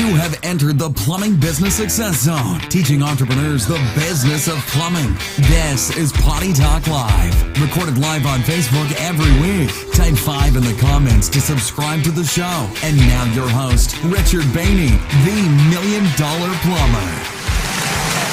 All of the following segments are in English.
You have entered the Plumbing Business Success Zone, teaching entrepreneurs the business of plumbing. This is Potty Talk Live, recorded live on Facebook every week. Type 5 in the comments to subscribe to the show. And now your host, Richard Behney, the $1 Million Plumber.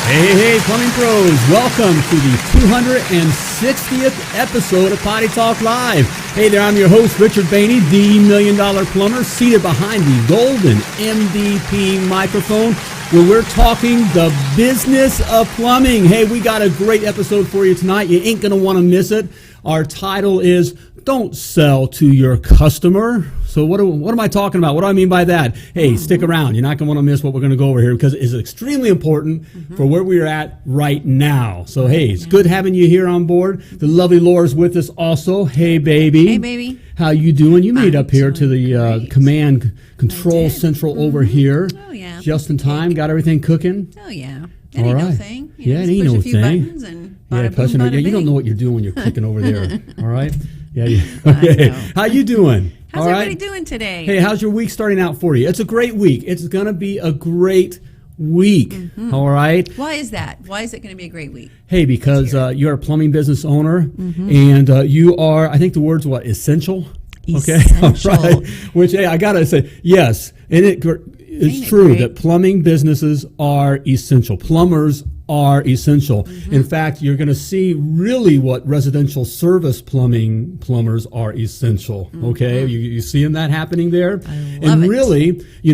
Hey, plumbing pros, welcome to the 260th episode of Potty Talk Live. Hey there, I'm your host, Richard Behney, the $1 Million Plumber, seated behind the golden MVP microphone, where we're talking the business of plumbing. Hey, we got a great episode for you tonight. You ain't going to want to miss it. Our title is, Don't Sell to Your Customer. So what am I talking about? What do I mean by that? Hey, stick around. You're not going to want to miss what we're going to go over here because it's extremely important for where we're at right now. So, hey, it's good having you here on board. The lovely Laura's with us also. Hey, baby. Hey, baby. How you doing? You made up here to the command control central over here. Oh, yeah. Just in time. Got everything cooking? Oh, yeah. That ain't no thing. Yeah, it ain't no thing. Buttons and you don't know what you're doing when you're clicking over there. All right? Yeah. Okay. How you doing? How's everybody doing today? Hey, how's your week starting out for you? It's a great week. It's going to be a great week. All right? Why is that? Why is it going to be a great week? Hey, because you're a plumbing business owner, and you are, I think the word's what, essential? Okay. Essential. All right. Which, hey, I got to say, yes, and it's true that plumbing businesses are essential. Plumbers are essential. In fact, you're going to see really what residential service plumbers are essential. Okay, you seeing that happening there? I love it. Really, we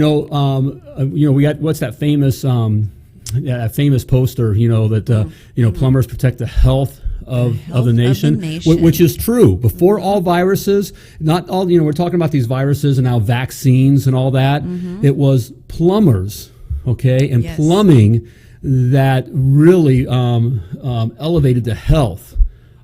got what's that famous poster? That plumbers protect the health of the nation, which is true. Before all viruses, not all, we're talking about these viruses and now vaccines and all that. It was plumbers, okay, and plumbing that really elevated the health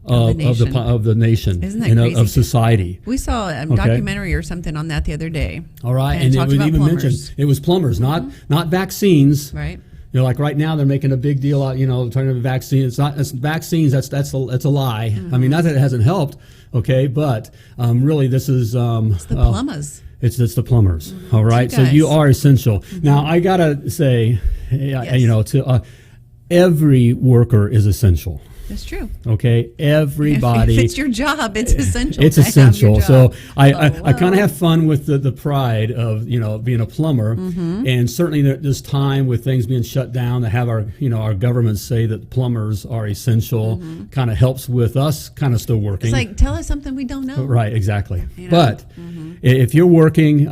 of the nation Isn't that and crazy? of society. We saw a documentary or something on that the other day. All right, and it would even mention it was plumbers, not vaccines. Right. Like right now, they're making a big deal out, talking about vaccines. It's vaccines. That's a lie. I mean, not that it hasn't helped, okay, but really, this is it's the plumbers. It's the plumbers. All right, so you are essential. Now, I gotta say, every worker is essential. That's true. Okay, everybody. If it's your job, it's essential. It's essential. So I kind of have fun with the pride of being a plumber, and certainly this time with things being shut down, to have our government say that plumbers are essential, kind of helps with us kind of still working. It's like, tell us something we don't know. Right, exactly. But if you're working,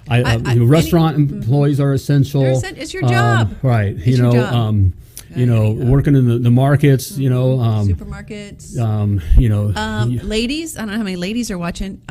restaurant employees are essential. It's your job. Right. It's your job. Working in the markets, supermarkets. Ladies, I don't know how many ladies are watching.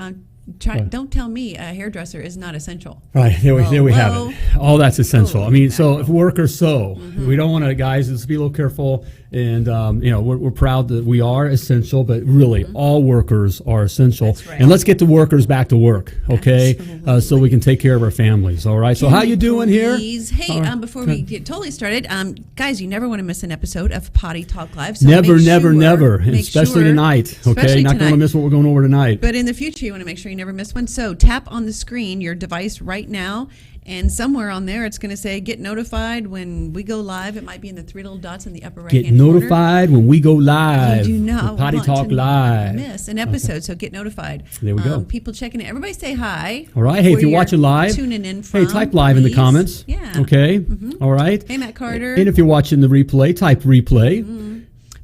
Don't tell me a hairdresser is not essential. Right, there we have it. All that's essential. So if workers we don't want to, guys, let's be a little careful. And, we're proud that we are essential, but really all workers are essential. That's right. And let's get the workers back to work, okay? So we can take care of our families, all right? So how you doing here? Hey, before we get totally started, guys, you never want to miss an episode of Potty Talk Live. So never, especially tonight, okay? Not going to miss what we're going over tonight. But in the future, you want to make sure you never miss one. So tap on the screen, your device right now, and somewhere on there, it's going to say, get notified when we go live. It might be in the three little dots in the upper right-hand corner. Get notified when we go live. You do not Potty want Talk to Live. miss an episode, so get notified. There we go. People checking in. Everybody say hi. All right. Hey, if you're watching live, tuning in from, hey, type live in the comments. Yeah. Okay. All right. Hey, Matt Carter. And if you're watching the replay, type replay.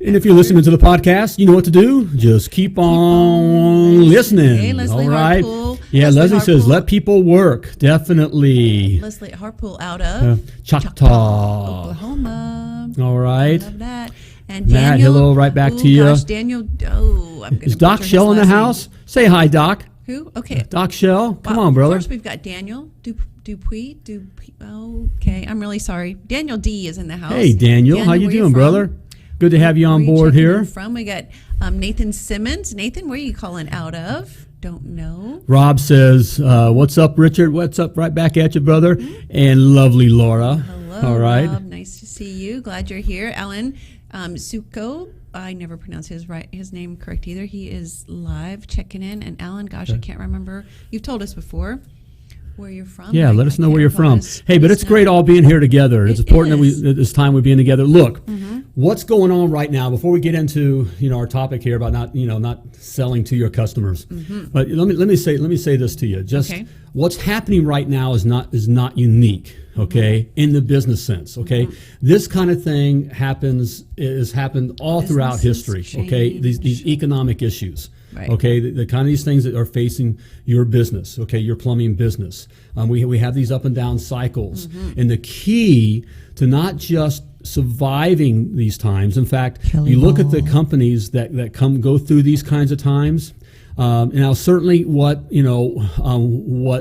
And if you're listening to the podcast, you know what to do. Just keep on listening. Hey, Leslie all right. Harpool. Yeah, Leslie says, let people work. Definitely. Leslie Harpool out of Choctaw, Oklahoma. All right. I love that. And Matt, Daniel, hello, right back to you. Gosh, Daniel, I'm Is Doc Shell in the house? Say hi, Doc. Who? Okay. Doc Shell. Come on, brother. First, we've got Daniel Dupuis. Okay, I'm really sorry. Daniel D is in the house. Hey, Daniel. How you doing, brother? Good to have you on board here. We got Nathan Simmons. Nathan, where are you calling out of? Don't know. Rob says, what's up, Richard? What's up? Right back at you, brother. And lovely Laura. Hello, all right. Rob. Nice to see you. Glad you're here. Alan Suko. I never pronounce his name correct either. He is live checking in. And Alan, gosh, I can't remember. You've told us before. where you're from. Yeah, let us know where you're from. Hey, Let but us it's great know. all being here together. It's It important is. that this time we're being together. Look, what's going on right now before we get into our topic here about not selling to your customers. But let me say this to you. Just Okay. what's happening right now is not unique. Okay, in the business sense. Okay, this kind of thing has happened all throughout history. Businesses Okay, these change. economic issues. Right. Okay, the kind of these things that are facing your business, okay, your plumbing business. We have these up and down cycles. And the key to not just surviving these times, in fact, you look at the companies that go through these kinds of times. Now, certainly, what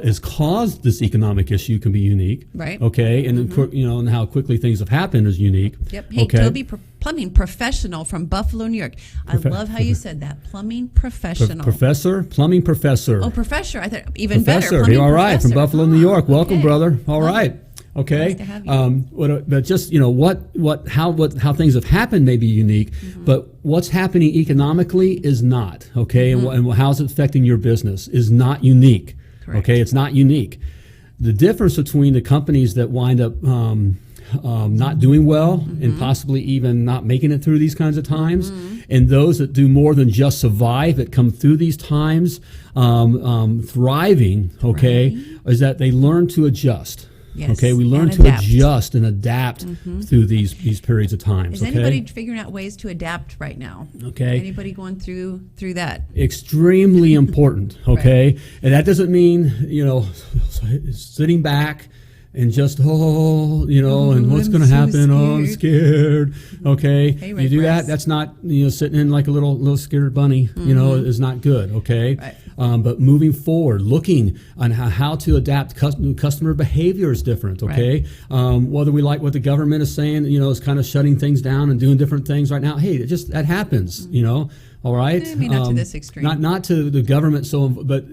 has caused this economic issue can be unique, Right. Okay, and and how quickly things have happened is unique. Yep. Hey, okay. Toby, plumbing professional from Buffalo, New York. I love how you said that. Plumbing professional. Plumbing professor. Oh, professor. I thought even Professor, better. Plumbing all right, professor. from Buffalo, New York. Welcome, okay. brother. All Love right, it. okay. Nice to have you. But just how things have happened may be unique, but what's happening economically is not. Okay, and how's it affecting your business is not unique. Correct. Okay, it's not unique. The difference between the companies that wind up not doing well and possibly even not making it through these kinds of times, and those that do more than just survive, that come through these times thriving, okay, is that they learn to adjust. Yes, Okay, we learn and to adapt. adjust and adapt through these periods of times. Is anybody figuring out ways to adapt right now? Okay. Anybody going through that? Extremely important. Okay, and that doesn't mean sitting back and just and what's I'm going to so happen? Oh, I'm scared. Okay, Hey, you do that. That's not sitting in like a little scared bunny. Is not good. Okay, Right. But moving forward, looking on how to adapt. Customer behavior is different. Okay, whether we like what the government is saying, is kind of shutting things down and doing different things right now. Hey, that happens. All right. I mean, not to this extreme. Not to the government. But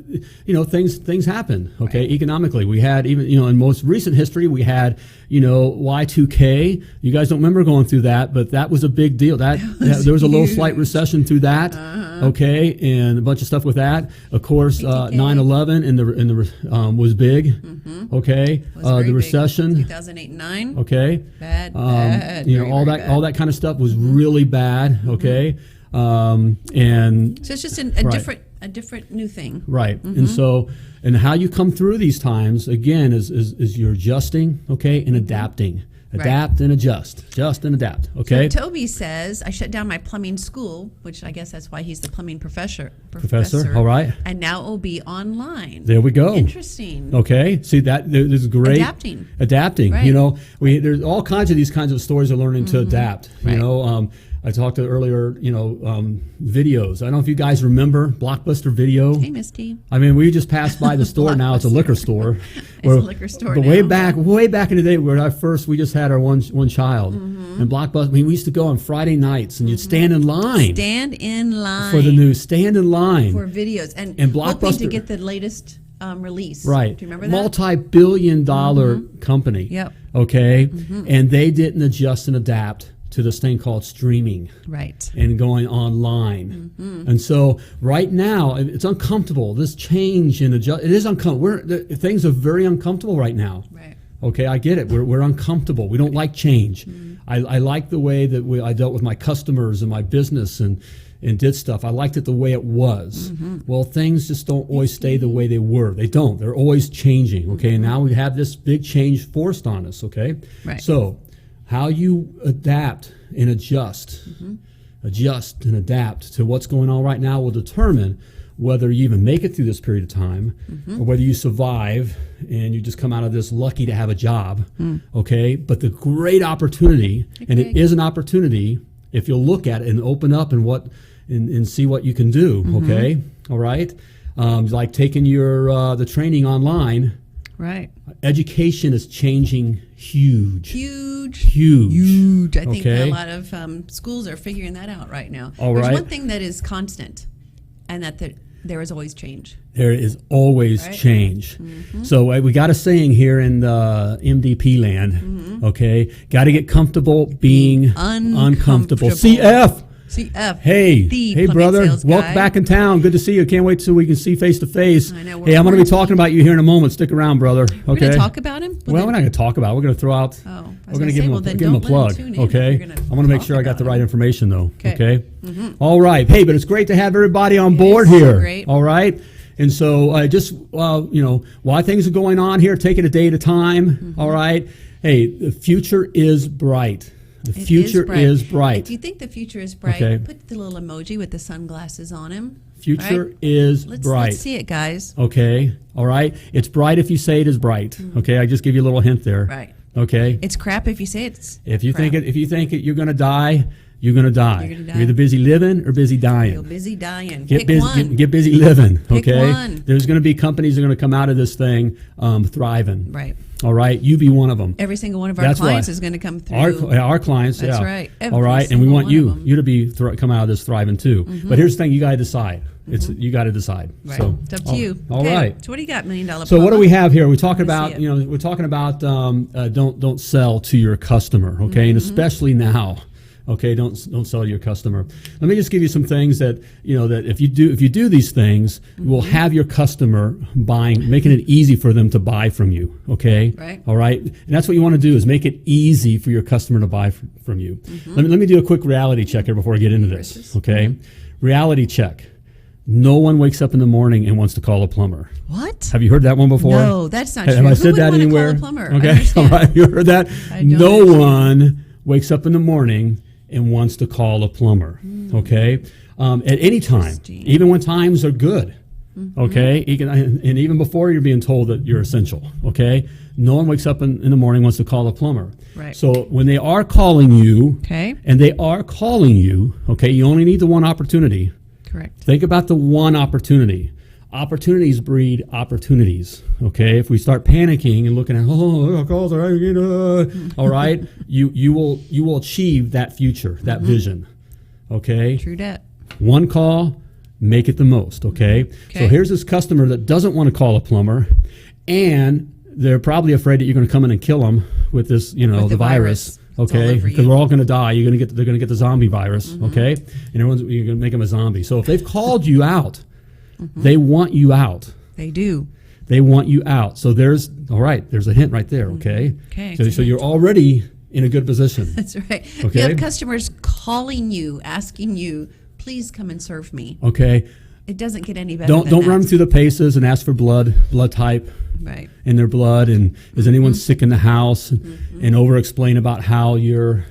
things happen. Okay, economically, we had even in most recent history we had Y2K. You guys don't remember going through that, but that was a big deal. That there was a little slight recession through that. Okay, and a bunch of stuff with that. Of course, 9/11 and the was big. Okay, Was very the big. recession. 2008 and 9. Okay, Bad. all Very that bad. kind of stuff was really bad. Okay, and So it's just a Right. different new thing. right, and how you come through these times again is you're adjusting, okay, and adapting. Adapt and adjust and adapt. Okay. So Toby says, I shut down my plumbing school, which I guess that's why he's the plumbing professor. All right. And now it will be online. There we go. Interesting. Okay. See that this is great. Adapting. Right. There's all kinds of these kinds of stories of learning to adapt. Right. I talked to earlier, videos. I don't know if you guys remember Blockbuster Video. Hey, Misty. I mean, we just passed by the store. Now it's a liquor store. It's a liquor store But now. way back in the day, where we just had our one child, and Blockbuster. I mean, we used to go on Friday nights, and you'd stand in line. Stand in line. For the news. Stand in line. For videos. And hoping Blockbuster. to get the latest release. Right. Do you remember that? Multi-billion-dollar company. Yep. Okay. And they didn't adjust and adapt to this thing called streaming. Right. And going online. And so right now, it's uncomfortable. This change and adjust, it is uncomfortable. Things are very uncomfortable right now. Right. Okay, I get it. We're uncomfortable. We don't like change. I like the way that I dealt with my customers and my business and did stuff. I liked it the way it was. Well, things just don't always stay the way they were. They don't. They're always changing. Okay, and now we have this big change forced on us. Okay, Right. So how you adapt and adjust and adapt to what's going on right now will determine whether you even make it through this period of time or whether you survive and you just come out of this lucky to have a job. Okay, but the great opportunity, and it is an opportunity if you'll look at it and open up and see what you can do. Okay, all right, like taking the training online. Right. Education is changing huge. I think Okay. a lot of schools are figuring that out right now. All There's right. one thing that is constant, and that there is always change. There is always Right. change. So we got a saying here in the MDP land, okay? Got to get comfortable being uncomfortable. Uncomfortable. CF. CF. Hey, the hey, plumbing brother. sales Welcome guy. back in town. Good to see you. Can't wait till we can see face to face. I know, Hey, I'm going to be we're- talking about you here in a moment. Stick around, brother. Okay. We're going to talk about him? Well, we're not going to talk about it. We're going to throw out. Oh, I was we're going to give say, him well, a, then give him a don't let him plug. tune in. Okay. We're gonna I want to make talk sure I got about the right him. information, though. Okay. All right. Hey, but it's great to have everybody on board is so here. great. All right. And so just, while things are going on here, take it a day at a time. All right. Hey, the future is bright. The future is bright. If you think the future is bright, Okay. put the little emoji with the sunglasses on him. Future right? is Let's bright. see it, guys. Okay. All right. It's bright if you say it is bright. Okay. I just give you a little hint there. Right. Okay. It's crap if you say it's If you crap. think you're going to die, you're going to die. You're gonna die. You're either busy living or busy dying. You're busy dying. Get Pick busy. one. Get busy living. Pick Okay. one. There's going to be companies that are going to come out of this thing thriving. Right. All right. You be one of them. Every single one of our That's clients right. is going to come through. Our clients. That's yeah. right. All right. Every And we single want one of them. you to be come out of this thriving too. But here's the thing: you got to decide. You got to decide. Right. So It's up to you. All Okay, right. So what do you got, $1 Million So what do we have here? We're talking Let's about, see it. we're talking about don't sell to your customer, okay? And especially now, okay? Don't sell to your customer. Let me just give you some things that that if you do these things, you will have your customer making it easy for them to buy from you, okay? Right. All right. And that's what you want to do is make it easy for your customer to buy from you. Let me do a quick reality check here before I get into this, Versus. okay? Reality check. No one wakes up in the morning and wants to call a plumber. What? Have you heard that one before? No, that's not Have true. I Who said would that wanna anywhere? call a plumber? I Okay, all understand. right. You heard that? I don't No understand. one wakes up in the morning and wants to call a plumber. Okay, at any time, Interesting. even when times are good. Okay, and even before you're being told that you're essential. Okay, no one wakes up in the morning and wants to call a plumber. Right. So when they are calling you, Okay. and they are calling you, okay, you only need the one opportunity. Correct. Think about the one opportunity. Opportunities breed opportunities. Okay, if we start panicking and looking at calls are all right, you will achieve that future, that vision. Okay, True that. one call, make it the most. Okay, so Okay. here's this customer that doesn't want to call a plumber, and they're probably afraid that you're going to come in and kill them with this, With the the virus. virus. It's all Okay, over because you. we're all going to die. They're going to get the zombie virus. Okay, and you're going to make them a zombie. So if they've called you out, they want you out. They do. They want you out. So there's a hint right there. Okay. Okay, So, it's a so you're already in a good position. That's right. Okay. You have customers calling you, asking you, please come and serve me. Okay. It doesn't get any better Don't than that. run through the paces and ask for blood type Right. in their blood, and is anyone sick in the house, and over explain about how you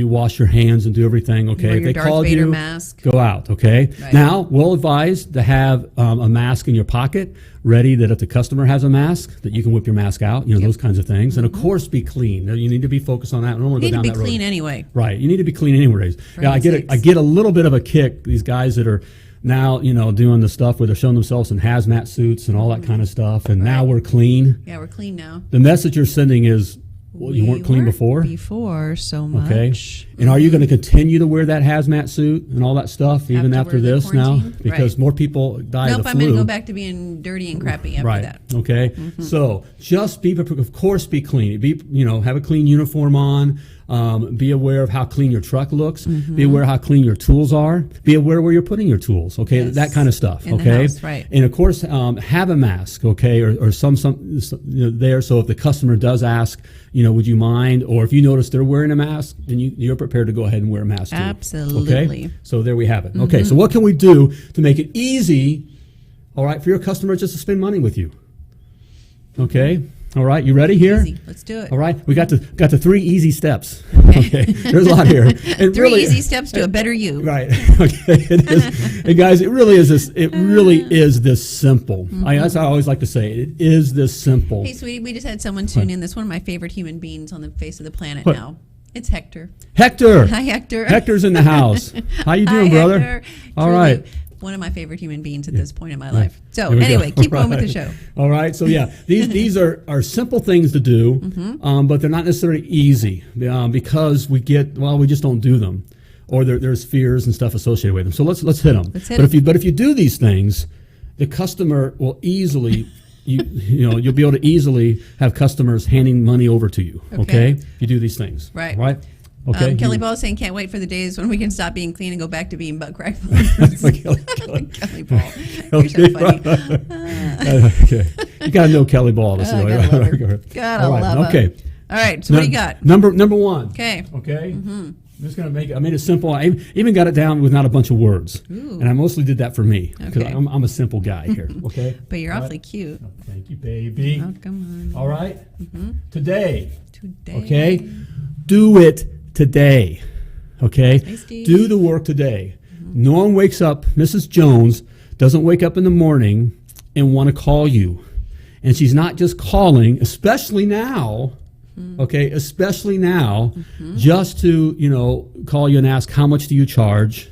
wash your hands and do everything. Okay. Wear If your they Darth called Vader you, mask. go out. Okay. Right. Now, we'll advise to have a mask in your pocket, ready that if the customer has a mask, that you can whip your mask out. Those kinds of things, and of course, be clean. Now, you need to be focused on that. I don't want You to need go to down be that clean road. anyway. Right. You need to be clean anyways. Yeah, I heaven's I get a little bit of a kick. These guys that are now, doing the stuff where they're showing themselves in hazmat suits and all that kind of stuff, and now we're clean. Yeah, we're clean now. The message you're sending is, well, you weren't clean before. Before so much. Okay. And are you going to continue to wear that hazmat suit and all that stuff even After after we're in this now? quarantine? Because Right. more people die Nope, of the I'm flu. going to go back to being dirty and crappy after Right. that. Okay. So just of course, be clean. Have a clean uniform on. Be aware of how clean your truck looks. Be aware of how clean your tools are. Be aware where you're putting your tools. Okay. Yes. That kind of stuff. In the Okay. house, right. And of course, have a mask. Okay. Or some there. So if the customer does ask, would you mind? Or if you notice they're wearing a mask, then you're prepared to go ahead and wear a mask too. Absolutely. Okay. So there we have it. Okay. So what can we do to make it easy? All right, for your customer just to spend money with you. Okay. All right. You ready here? Easy. Let's do it. All right, we got the 3 easy steps. Okay, there's a lot here. And Three easy steps to a better you. Right. Okay. It is, and guys, it really is this. It really is this simple. That's how I always like to say it. It is this simple. Hey, sweetie, we just had someone tune in. That's one of my favorite human beings on the face of the planet What? now. It's Hector. Hector. Hi, Hector. Hector's in the house. How you doing, Hi, brother? Hector. All Truly right. One of my favorite human beings at this point in my life. So There we anyway, go. keep going with the Right. show. All right. So yeah, these are simple things to do, but they're not necessarily easy because we just don't do them, or there's fears and stuff associated with them. So let's hit them. Let's hit but it. if you do these things, the customer will easily. You'll be able to easily have customers handing money over to you. Okay. Okay. If you do these things. Right. Right. Okay. Kelly Ball saying, can't wait for the days when we can stop being clean and go back to being butt crack plumbers. Kelly Ball. You're so funny. Okay. You got to know Kelly Ball. Gotta love her. Gotta love her. Okay. All right. So what do you got? Number one. Okay. Okay. I'm just going to make it. I made it simple. I even got it down with not a bunch of words. Ooh. And I mostly did that for me because Okay. I'm a simple guy here. Okay. But you're All awfully right? cute. Oh, thank you, baby. Oh, come on. All right. Today. Okay. Do it today. Okay. Hi, Steve. Do the work today. No one wakes up. Mrs. Jones doesn't wake up in the morning and want to call you. And she's not just calling, especially now, okay, especially now, just to, call you and ask, how much do you charge?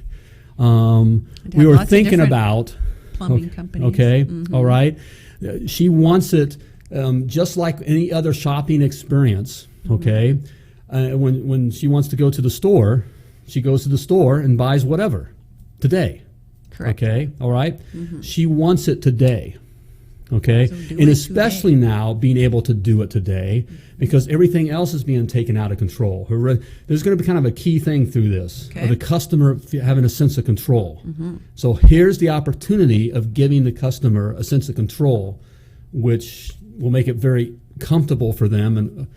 We were lots of thinking different about plumbing companies. Okay, all right. She wants it just like any other shopping experience, okay? When she wants to go to the store, she goes to the store and buys whatever today. Correct. Okay, all right? She wants it today. Okay, So do and it especially today. now being able to do it today because everything else is being taken out of control. There's going to be kind of a key thing through this Okay. of the customer having a sense of control. So here's the opportunity of giving the customer a sense of control, which will make it very comfortable for them. And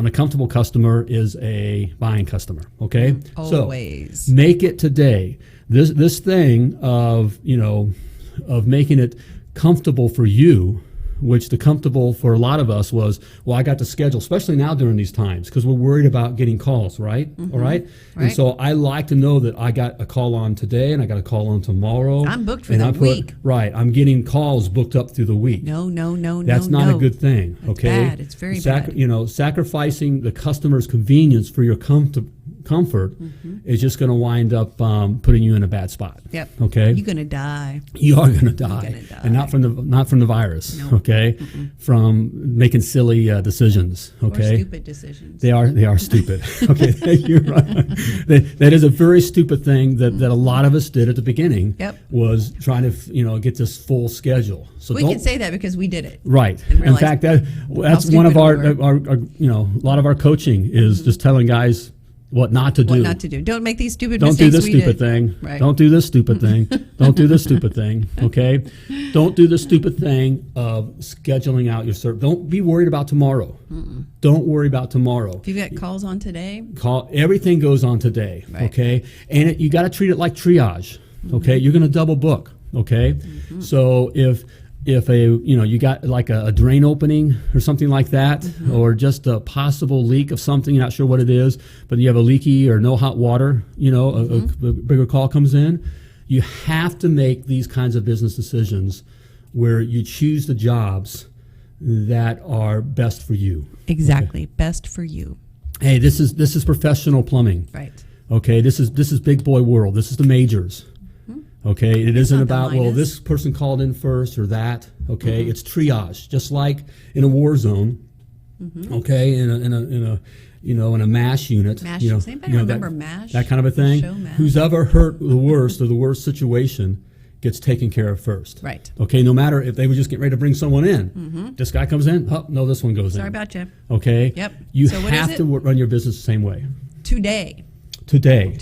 a comfortable customer is a buying customer. Okay, Always. So make it today. This thing of of making it comfortable for you, which the comfortable for a lot of us was, well, I got to schedule, especially now during these times, because we're worried about getting calls, right? All right? And so I like to know that I got a call on today and I got a call on tomorrow. I'm booked for the week. Right. I'm getting calls booked up through the week. No. That's not a good thing, It's okay? bad. It's very bad. Sacrificing the customer's convenience for your comfort is just going to wind up putting you in a bad spot. Yep. Okay. You're gonna die. You are going to die, gonna die. and not from the virus. No. Okay, from making silly decisions. Okay, Or stupid decisions. they are stupid. Okay, you're right. That is a very stupid thing that a lot of us did at the beginning. Yep. Was trying to get this full schedule. So We don't can say that because we did it. right. and In realize fact, that's one of stupid our we a lot of our coaching is just telling guys what not to do. What not to do. Don't make these stupid Don't mistakes do this we stupid did. thing. Right. Don't do this stupid thing. Don't do this stupid thing. Okay? Don't do the stupid thing of scheduling out your service. Don't be worried about tomorrow. Don't worry about tomorrow. If you've got calls on today, Everything goes on today. Right. Okay? And you got to treat it like triage. Okay? You're going to double book. Okay? So if you got like a drain opening or something like that, or just a possible leak of something, you're not sure what it is, but you have a leaky or no hot water, a bigger call comes in, you have to make these kinds of business decisions where you choose the jobs that are best for you. exactly. Best for you. Hey, this is professional plumbing. Right. Okay, this is big boy world. This is the majors. Okay, it isn't not the about, well, minus. this person called in first or that. Okay, it's triage, just like in a war zone. Okay, in a MASH unit. MASH. you know, Does anybody you know, remember that, MASH? That kind of a thing. Show MASH. Who's ever hurt the worst or the worst situation gets taken care of first. Right. Okay, no matter if they were just getting ready to bring someone in. This guy comes in. Oh no, this one goes in. Sorry about you. Okay. Yep. You So what is have it? to run your business the same way. Today. Today.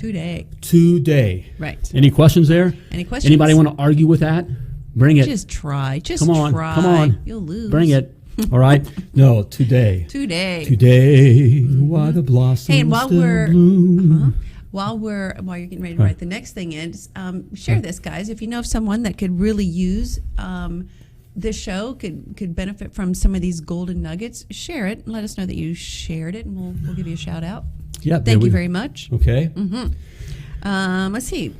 Right. Any questions there? Any questions? Anybody want to argue with that? Bring it. Just try. Come on. You'll lose. Bring it. All right. No, today. Today. Why the blossoms Hey, and while still we're bloom. while you're getting ready to write the next thing in, share this, guys. If you know of someone that could really use this show, could benefit from some of these golden nuggets, share it and let us know that you shared it, and we'll give you a shout out. Yeah. Thank you very much. Okay. Let's see. got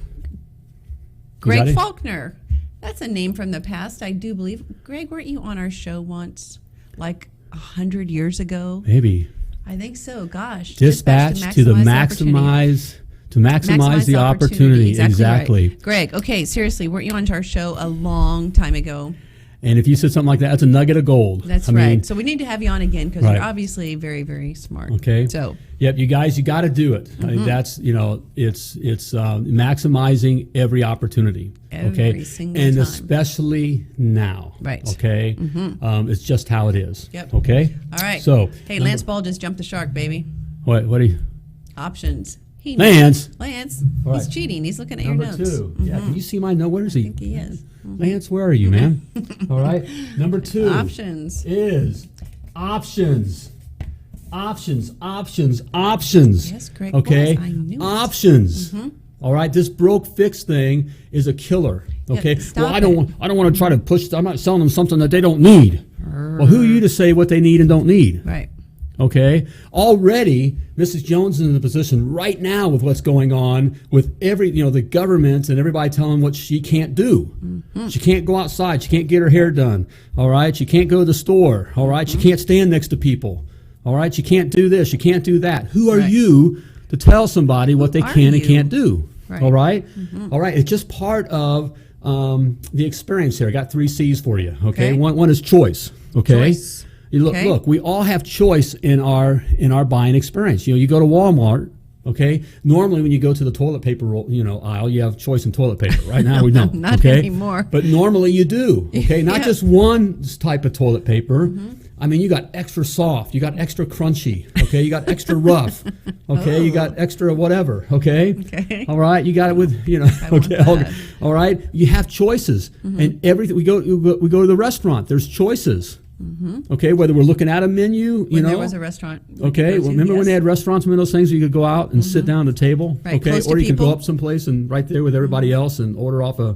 Greg it? Faulkner. That's a name from the past, I do believe. Greg, weren't you on our show once, like 100 years ago? Maybe. I think so. Gosh. Dispatch to the maximize the opportunity. Exactly. Right. Greg, okay, seriously, weren't you on our show a long time ago? And if you said something like that, that's a nugget of gold. That's right. So we need to have you on again because Right. you're obviously very, very smart. Okay. So Yep, you guys, you got to do it. I mean, that's it's maximizing every opportunity. Every single and time. especially now. Right. Okay. It's just how it is. Yep. Okay. all right. So hey, Lance Ball just jumped the shark, baby. what do you? Options. He Lance. Lance. All He's right. cheating. He's looking at your Number notes. 2. Yeah, can you see my note? Where is he? I think he is. Lance, where are you, man? All right. Number 2 Options. is options. Options. Yes, Greg. Okay. Was. I knew it. Options. All right. This broke fix thing is a killer. Okay. stop well, I it. don't want to try to push. I'm not selling them something that they don't need. Well, who are you to say what they need and don't need? Right. Okay. Already, Mrs. Jones is in a position right now with what's going on with the government and everybody telling what she can't do. She can't go outside. She can't get her hair done. All right. She can't go to the store. All right. She can't stand next to people. All right. She can't do this. She can't do that. Who are you to tell somebody what they can and can't do? Right. All right. All right. It's just part of the experience here. I got 3 C's for you. Okay. One is choice. Okay. Choice. Look, we all have choice in our buying experience. You go to Walmart, okay? Normally when you go to the toilet paper aisle, you have choice in toilet paper. Right now we don't. Not okay? anymore. But normally you do, okay? Not just one type of toilet paper. I mean, you got extra soft, you got extra crunchy, okay? You got extra rough, okay? You got extra whatever, okay? Okay. All right, you got it with, okay. All right, you have choices. And everything we go to the restaurant, there's choices. Okay, whether we're looking at a menu, When there was a restaurant. Okay, well, remember when they had restaurants and those things where you could go out and sit down at a table? Right, okay, close to or you could go people. up someplace and right there with everybody else and order off a,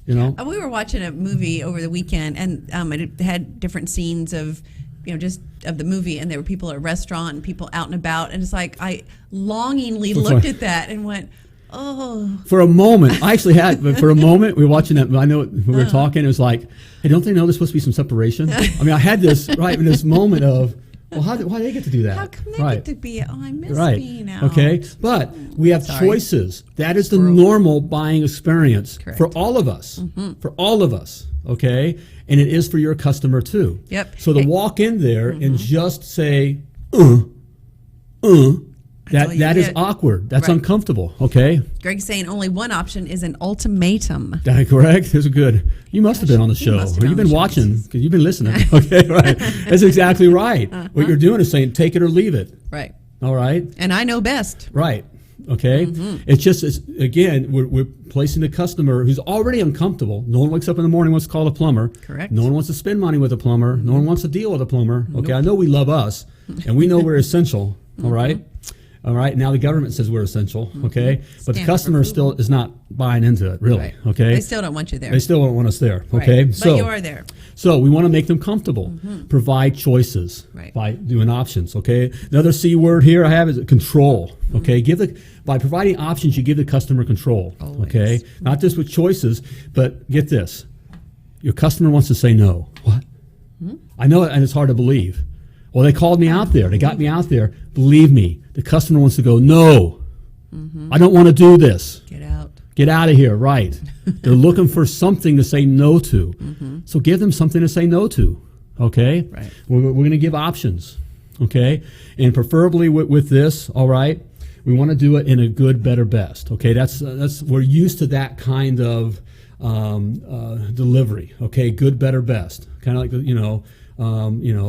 We were watching a movie over the weekend, and it had different scenes of, just of the movie, and there were people at a restaurant and people out and about, and it's like I longingly looked at that and went, oh. For a moment, I actually had, but for a moment, we were watching that. I know when we were talking, it was like, hey, don't they know there's supposed to be some separation? I mean, I had this, right, in this moment of, well, why do they get to do that? How come they get to be, I miss being out. Okay, but we have choices. That is the normal buying experience for all of us. For all of us, okay? And it is for your customer too. Yep. So to walk in there and just say, that is awkward. That's uncomfortable, okay? Greg's saying only one option is an ultimatum. Is that correct? There's a good. You must have been on the show. Or you've been watching because you've been listening. Okay, right. That's exactly right. What you're doing is saying take it or leave it. Right. All right. And I know best. Right. Okay. It's again, we're placing the customer who's already uncomfortable. No one wakes up in the morning wants to call a plumber. Correct. No one wants to spend money with a plumber. No one wants to deal with a plumber. Okay. I know we love us and we know we're essential. All right. All right. Now the government says we're essential. Okay. But the customer still is not buying into it, really. Right. Okay. They still don't want you there. They still don't want us there. Okay. Right. But you are there. So we want to make them comfortable. Provide choices by doing options. Okay. Another C word here I have is control. Okay. By providing options, you give the customer control. Always. Okay. Not just with choices, but get this. Your customer wants to say no. What? I know it, and it's hard to believe. Well, they called me out there. They got me out there. Believe me, the customer wants to go, no, I don't want to do this. Get out. Get out of here, right. They're looking for something to say no to. So give them something to say no to, okay? Right. We're going to give options, okay? And preferably with this, all right, we want to do it in a good, better, best, okay? That's we're used to that kind of delivery, okay? Good, better, best. Kind of like,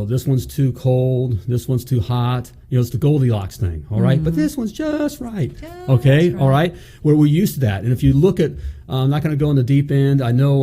this one's too cold, this one's too hot. It's the Goldilocks thing, all right? But this one's just right, okay? All right? Where we're used to that. And if you look at, I'm not going to go in the deep end. I know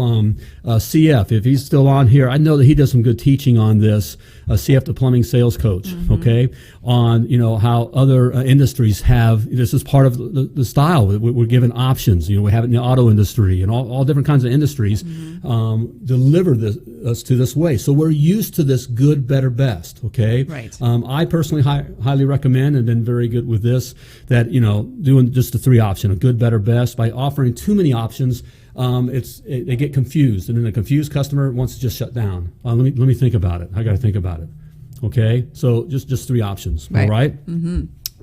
CF, if he's still on here, I know that he does some good teaching on this. CF, the plumbing sales coach, okay? On, how other industries have, this is part of the style. We're given options. We have it in the auto industry and all different kinds of industries deliver us to this way. So we're used to this good, better, best, okay? Right. I personally highly recommend and been very good with this, that, doing just the 3 option, a good, better, best. By offering too many options, they get confused, and then the confused customer wants to just shut down. Let me think about it. I got to think about it. Okay, so just 3 options. Right. All right.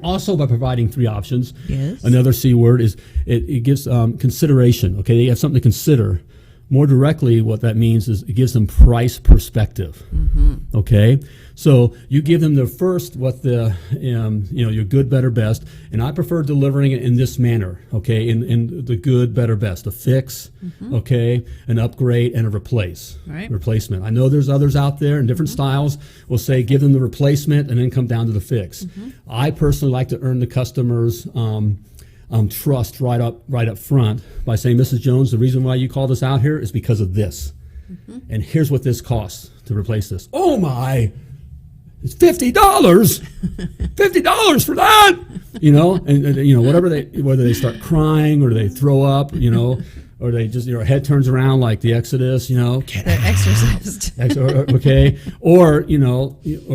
Also, by providing 3 options, yes. Another C word is it gives consideration. Okay, they have something to consider. more directly, what that means is it gives them price perspective. Okay, so you give them the first, what the your good, better, best, and I prefer delivering it in this manner. Okay, in the good, better, best, a fix, okay, an upgrade, and a replacement. I know there's others out there in different styles. Will say give them the replacement and then come down to the fix. I personally like to earn the customers' trust right up front by saying, Mrs. Jones, the reason why you called us out here is because of this. And here's what this costs to replace this. Oh my, it's $50. $50 for that. And whether they start crying or they throw up, or they just, head turns around like the Exodus, The Exorcist. Okay. Or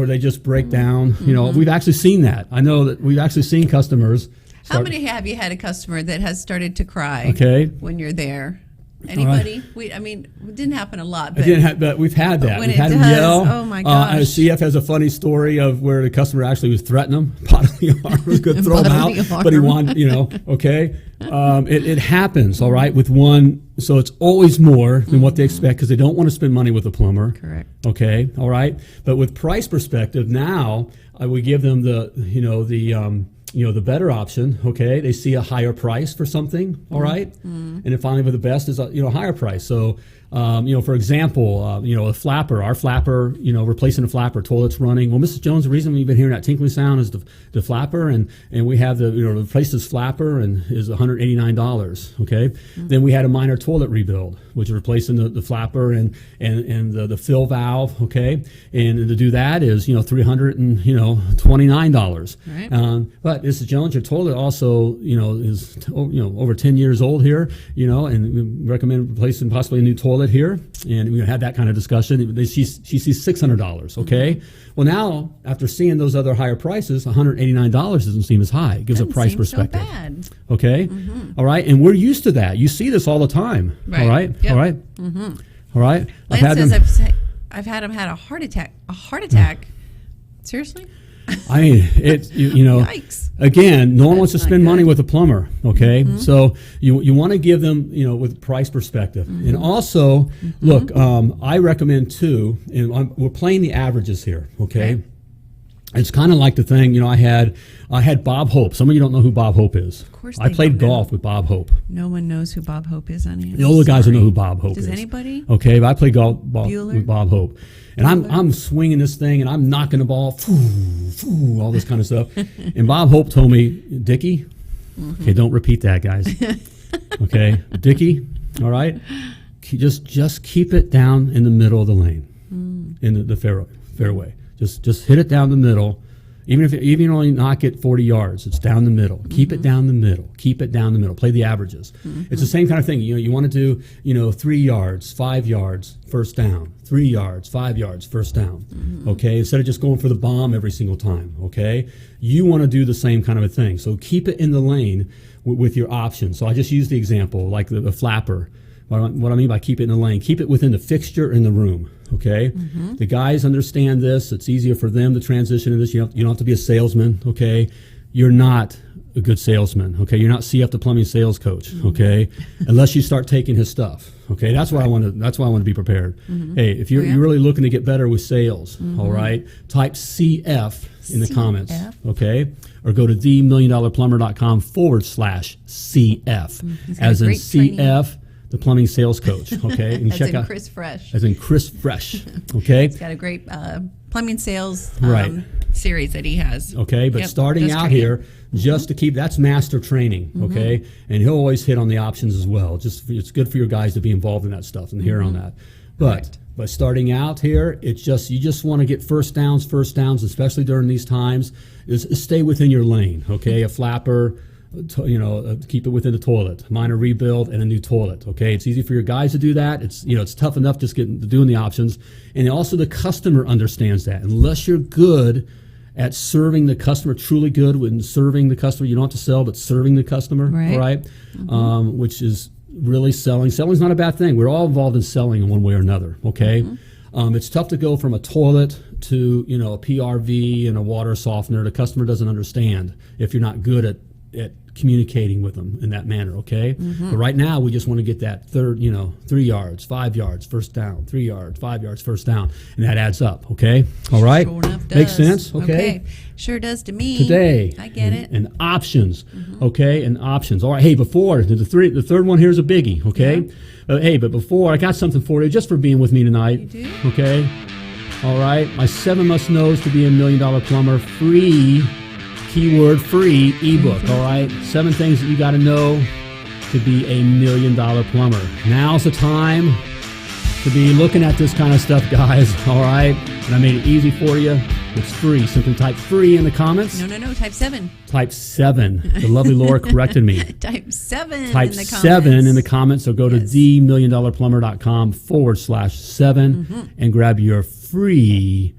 they just break down. We've actually seen that. I know that we've actually seen customers. How many have you had a customer that has started to cry when you're there? Anybody? Right. It didn't happen a lot. But but we've had that. When we've had them yell. Oh my gosh. CF has a funny story of where the customer actually was threatening him. Bodily harm, was going to throw him out, but he wanted, okay. It happens, all right, with one. So it's always more than what they expect because they don't want to spend money with a plumber. Correct. Okay, all right. But with price perspective, now we give them the better option. Okay, they see a higher price for something. All right, and then finally, with the best is a higher price. So for example, a flapper, our flapper, replacing a flapper, toilet's running. Well, Mrs. Jones, the reason we've been hearing that tinkling sound is the flapper, and we have replace this flapper and is $189. Okay, then we had a minor toilet rebuild, which is replacing the flapper and the fill valve. Okay, and to do that is $329. Right. But Mrs. Jones, your toilet also is over 10 years old here. And we recommend replacing possibly a new toilet here, and we had that kind of discussion. She sees $600. Okay, well now after seeing those other higher prices, $189 doesn't seem as high. It gives a price perspective. So bad. Okay, all right, and we're used to that. You see this all the time. Right. All right, yep. all right, all right. I've had them had a heart attack. A heart attack? Seriously? I mean, it's Yikes. Again, no one wants to spend money with a plumber. Okay, so you want to give them with price perspective, and also look. I recommend too, and we're playing the averages here. Okay. It's kind of like the thing, I had Bob Hope. Some of you don't know who Bob Hope is. Of course, I played golf with Bob Hope. No one knows who Bob Hope is on here. The older guys don't know who Bob Hope is. Does anybody? Okay, but I played golf with Bob Hope, and I'm swinging this thing, and I'm knocking the ball, all this kind of stuff. And Bob Hope told me, Dickie, okay, don't repeat that, guys. Okay, Dickie, all right, just keep it down in the middle of the lane, in the fairway. Just hit it down the middle. Even if you only knock it 40 yards, it's down the middle. Keep it down the middle. Keep it down the middle. Play the averages. It's the same kind of thing. You want to do 3 yards, 5 yards, first down. 3 yards, 5 yards, first down. Okay, instead of just going for the bomb every single time. Okay, you want to do the same kind of a thing. So keep it in the lane with your options. So I just used the example like the flapper. What I mean by keep it in the lane, keep it within the fixture in the room. Okay, the guys understand this. It's easier for them to transition into this. You don't have to be a salesman. Okay, you're not a good salesman. Okay, you're not CF the plumbing sales coach. Okay, unless you start taking his stuff. Okay, that's why I want to. That's why I want to be prepared. Hey, if you're really looking to get better with sales, all right, type CF in the comments. Okay, or go to themilliondollarplumber.com/CF as in CF. The plumbing sales coach, okay, and check out Chris Fresh. As in Chris Fresh, okay. He's got a great plumbing sales series that he has. Okay, but starting out here, just to keep that's master training, okay, and he'll always hit on the options as well. It's good for your guys to be involved in that stuff and hear on that. But starting out here, it's you just want to get first downs, especially during these times. Is stay within your lane, okay. A flapper. Keep it within the toilet, minor rebuild, and a new toilet. Okay, it's easy for your guys to do that. It's tough enough just doing the options, and also the customer understands that. Unless you're good at serving the customer, truly good when serving the customer, you don't have to sell, but serving the customer, right? Which is really selling. Selling's not a bad thing. We're all involved in selling in one way or another. Okay, it's tough to go from a toilet to a PRV and a water softener. The customer doesn't understand if you're not good at communicating with them in that manner, okay? But right now, we just want to get that third, 3 yards, 5 yards, first down, 3 yards, 5 yards, first down, and that adds up, okay? All right? Sure enough does. Makes sense, okay? Sure does to me. Today. I get it. And options, okay? And options. All right, hey, before, the third one here is a biggie, okay? Hey, but before, I got something for you just for being with me tonight. You do? Okay? All right, my 7 must-knows to be $1 million plumber, free, keyword free, ebook, all right? 7 things that you got to know to be $1 million plumber. Now's the time to be looking at this kind of stuff, guys, all right? And I made it easy for you. It's free. Simply type free in the comments. No, type 7. Type 7. The lovely Laura corrected me. Type 7 Type in the comments. 7 in the comments. So go to themilliondollarplumber.com/7 and grab your free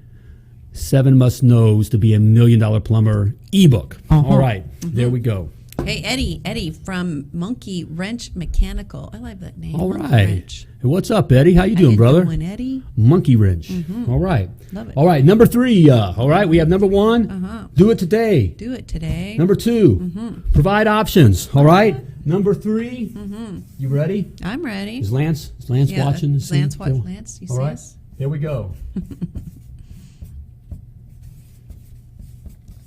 7 must-knows to be $1 million plumber ebook. All right. There we go. Hey, Eddie from Monkey Wrench Mechanical. I like that name. All Monkey right. Wrench. Hey, what's up, Eddie? How you doing, brother? Doing, Eddie? Monkey Wrench. All right. Love it. All right. Number 3. All right. We have number 1. Do it today. Do it today. Number 2. Provide options. All right. Number 3. You ready? I'm ready. Is Lance watching? Lance, Lance, you All see right. us? Here we go.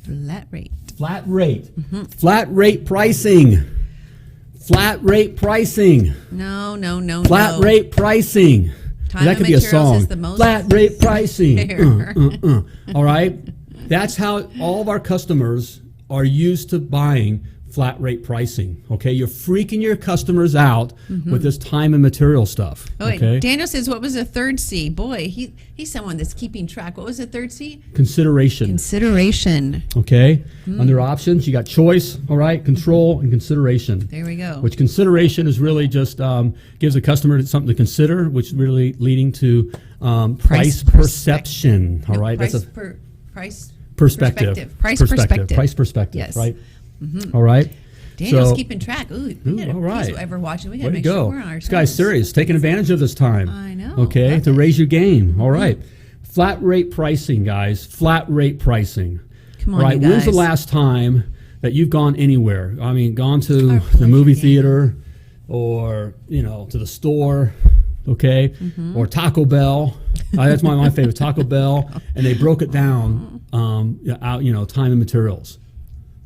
Flat rate. Flat rate. Flat rate pricing. Flat rate pricing. No. Flat rate pricing. Time that and could be a materials song. is the most Flat rate pricing. fair. All right. That's how all of our customers are used to buying flat rate pricing. Okay, you're freaking your customers out with this time and material stuff. Oh, wait. Okay. Daniel says, what was the third C? Boy, he's someone that's keeping track. What was the third C? Consideration. Consideration. Okay. Under options, you got choice, all right, control, and consideration. There we go. Which consideration is really just gives the customer something to consider, which really leading to price perception. All right. Price perspective. Price perspective. Price perspective. Yes. Right. All right. Daniel's So- keeping track. Ooh, we gotta, all right. He's ever watching. We got Way to to make sure go. we're on our This guy's toes. serious, taking advantage of this time. I know. Okay, Love to it. raise your game. All right. Flat rate pricing, guys. Flat rate pricing. Come on, All right. you When's the guys. last time that you've gone anywhere? I mean, gone to Our the pleasure movie game. theater or, to the store, okay? Or Taco Bell. That's my favorite, Taco Bell. And they broke it down, time and materials.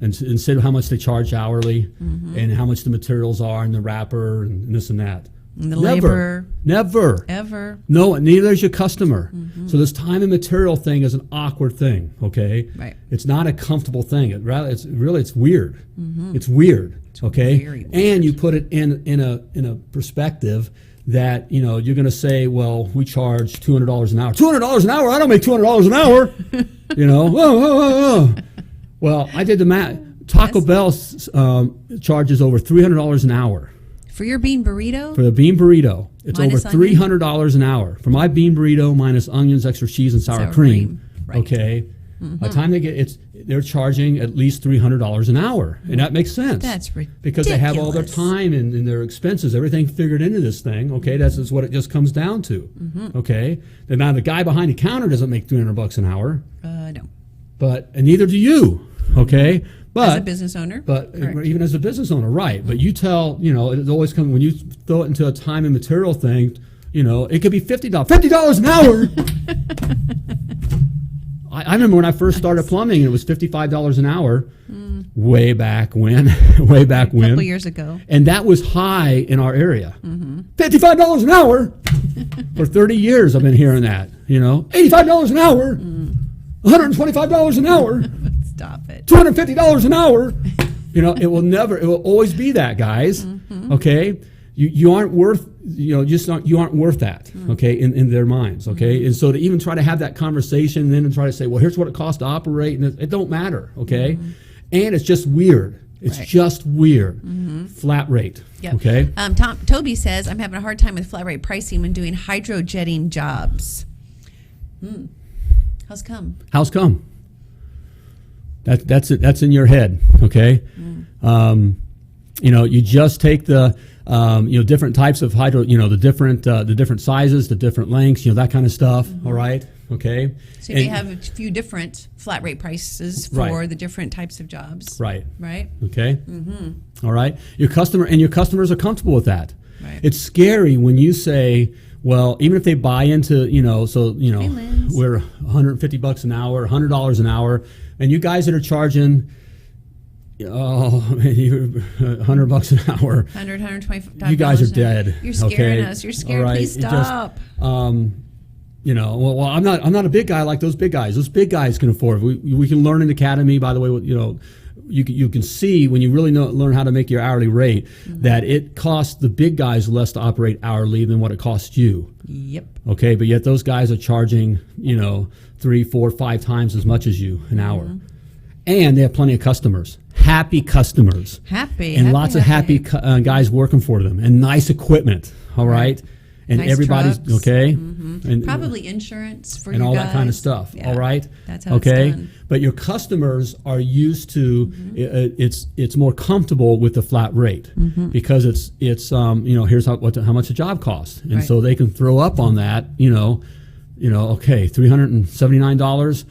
And instead of how much they charge hourly and how much the materials are and the wrapper and this and that. And the Never. labor. Never. Ever. No, neither is your customer. So this time and material thing is an awkward thing, okay? Right. It's not a comfortable thing. It's weird. It's weird, okay? very weird. And you put it in a perspective that, you're going to say, well, we charge $200 an hour. $200 an hour? I don't make $200 an hour. Well, I did the math. Taco Bell charges over $300 an hour. For your bean burrito? For the bean burrito, it's Minus over onion? $300 an hour. For my bean burrito minus onions, extra cheese, and sour cream. Right. Okay. By the time they get they're charging at least $300 an hour, and that makes sense. That's ridiculous. Because they have all their time and their expenses, everything figured into this thing. Okay, that's just what it just comes down to. Okay. Now the guy behind the counter doesn't make $300 an hour, No. and neither do you. Okay. But As a business owner? But Correct. even as a business owner, right. But you tell, it always comes, when you throw it into a time and material thing, it could be $50. $50 an hour! I remember when I first started plumbing, it was $55 an hour, way back when. A couple years ago. And that was high in our area. $55 an hour! For 30 years I've been hearing that, $85 an hour! $125 an hour! Stop it. $250 an hour. It will always be that, guys. Okay, you aren't worth, you aren't worth that. Okay, in their minds. Okay, and so to even try to have that conversation and then try to say, well, here's what it costs to operate, and it don't matter. Okay, and it's just weird. It's Right. just weird. Flat rate. Yep. Okay. Toby says, I'm having a hard time with flat rate pricing when doing hydrojetting jobs. How's come? How's come? That's it. That's in your head, okay? You just take the different types of hydro, the different sizes, the different lengths, that kind of stuff. All right. Okay. So they have a few different flat rate prices for the different types of jobs. Right. Right. Okay. All right. Your customers are comfortable with that. Right. It's scary when you say, well, even if they buy into, we're $150 an hour, $100 an hour, and you guys that are charging, $100 an hour, 125. you guys are dead. You're scaring us. You're scared. Right. Please stop. Well, I'm not a big guy like those big guys. Those big guys can afford. We can learn in the academy. By the way, you can see when you really learn how to make your hourly rate that it costs the big guys less to operate hourly than what it costs you. Yep. Okay, but yet those guys are charging 3, 4, 5 times as much as you an hour, and they have plenty of customers, happy customers, and lots of happy guys working for them, and nice equipment. All right. And nice everybody's trucks. okay, and probably insurance for and you all guys. that kind of stuff. Yeah, all right, that's how it's done. But your customers are used to it's more comfortable with the flat rate because it's here's how much a job costs, and so they can throw up on that. Okay, $379.